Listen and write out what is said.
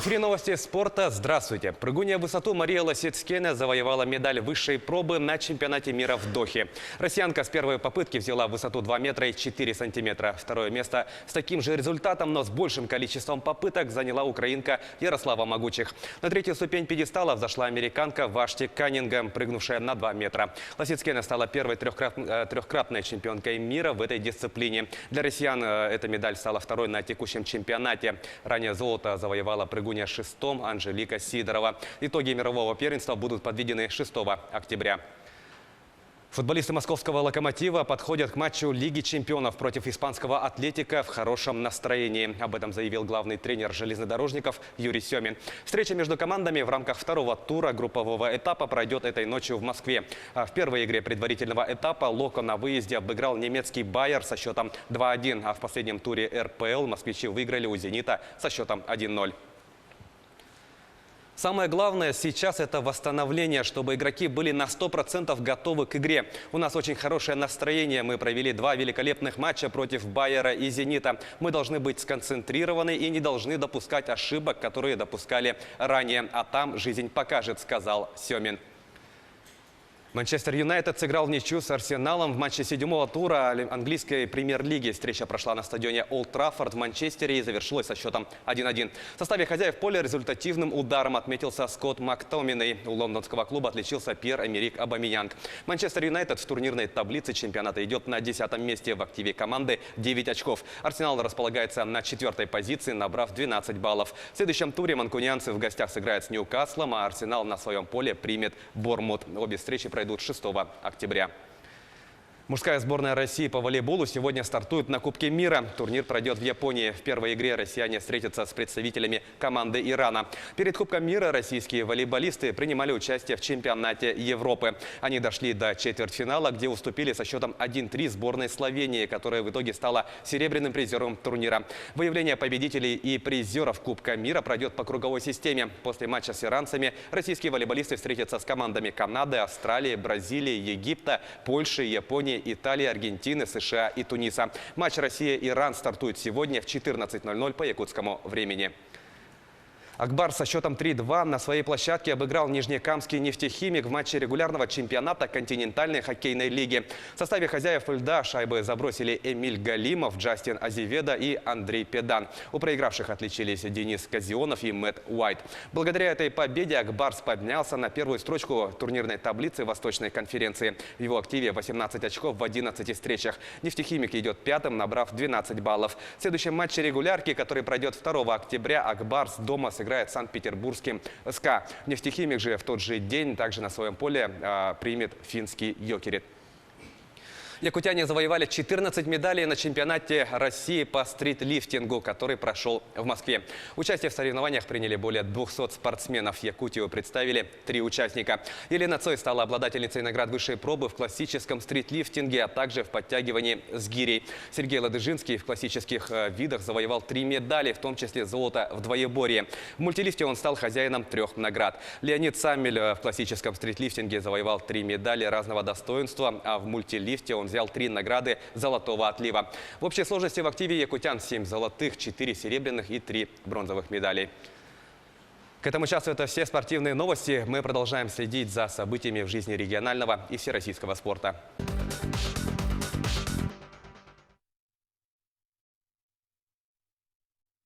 эфире новости спорта. Здравствуйте. Прыгунья в высоту Мария Лосицкене завоевала медаль высшей пробы на чемпионате мира в Дохе. Россиянка с первой попытки взяла высоту 2 метра и 4 сантиметра. Второе место с таким же результатом, но с большим количеством попыток заняла украинка Ярослава Могучих. На третью ступень пьедестала взошла американка Вашти Каннингем, прыгнувшая на 2 метра. Лосицкене стала первой трехкратной чемпионкой мира в этой дисциплине. Для россиян эта медаль стала второй на текущем чемпионате. Ранее золото завоевала прыгунья шестом Анжелика Сидорова. Итоги мирового первенства будут подведены 6 октября. Футболисты московского «Локомотива» подходят к матчу Лиги чемпионов против испанского «Атлетико» в хорошем настроении. Об этом заявил главный тренер железнодорожников Юрий Семин. Встреча между командами в рамках второго тура группового этапа пройдет этой ночью в Москве. В первой игре предварительного этапа «Локо» на выезде обыграл немецкий «Байер» со счетом 2-1, а в последнем туре РПЛ москвичи выиграли у «Зенита» со счетом 1-0. Самое главное сейчас – это восстановление, чтобы игроки были на 100% готовы к игре. У нас очень хорошее настроение. Мы провели 2 великолепных матча против «Байера» и «Зенита». Мы должны быть сконцентрированы и не должны допускать ошибок, которые допускали ранее. А там жизнь покажет, сказал Семин. Манчестер Юнайтед сыграл в ничью с Арсеналом в матче 7-го тура английской премьер-лиги. Встреча прошла на стадионе Олд Траффорд в Манчестере и завершилась со счетом 1-1. В составе хозяев поля результативным ударом отметился Скотт Мактоминей. У лондонского клуба отличился Пьер-Эмерик Обамеянг. Манчестер Юнайтед в турнирной таблице чемпионата идет на 10-м месте. В активе команды 9 очков. Арсенал располагается на 4-й позиции, набрав 12 баллов. В следующем туре манкунианцы в гостях сыграют с Ньюкаслом, а Арсенал на своем поле примет Борнмут. Обе встречи пройдут 6 октября. Мужская сборная России по волейболу сегодня стартует на Кубке мира. Турнир пройдет в Японии. В первой игре россияне встретятся с представителями команды Ирана. Перед Кубком мира российские волейболисты принимали участие в чемпионате Европы. Они дошли до четвертьфинала, где уступили со счетом 1-3 сборной Словении, которая в итоге стала серебряным призером турнира. Выявление победителей и призеров Кубка мира пройдет по круговой системе. После матча с иранцами российские волейболисты встретятся с командами Канады, Австралии, Бразилии, Египта, Польши, Японии, Италии, Аргентины, США и Туниса. Матч Россия-Иран стартует сегодня в 14:00 по якутскому времени. Акбар со счетом 3-2 на своей площадке обыграл нижнекамский «Нефтехимик» в матче регулярного чемпионата континентальной хоккейной лиги. В составе хозяев льда шайбы забросили Эмиль Галимов, Джастин Азеведо и Андрей Педан. У проигравших отличились Денис Казионов и Мэтт Уайт. Благодаря этой победе Акбарс поднялся на первую строчку турнирной таблицы Восточной конференции. В его активе 18 очков в 11 встречах. «Нефтехимик» идет пятым, набрав 12 баллов. В следующем матче регулярки, который пройдет 2 октября, Акбарс дома сыграет с Санкт-Петербургским СКА. «Нефтехимик» же в тот же день также на своем поле примет финский «Йокерит». Якутяне завоевали 14 медалей на чемпионате России по стритлифтингу, который прошел в Москве. Участие в соревнованиях приняли более 200 спортсменов. Якутию представили 3 участника. Елена Цой стала обладательницей наград высшей пробы в классическом стритлифтинге, а также в подтягивании с гирей. Сергей Ладыжинский в классических видах завоевал 3 медали, в том числе золото в двоеборье. В мультилифте он стал хозяином 3 наград. Леонид Саммель в классическом стритлифтинге завоевал 3 медали разного достоинства, а в мультилифте он взял 3 награды золотого отлива. В общей сложности в активе якутян 7 золотых, 4 серебряных и 3 бронзовых медалей. К этому часу это все спортивные новости. Мы продолжаем следить за событиями в жизни регионального и всероссийского спорта.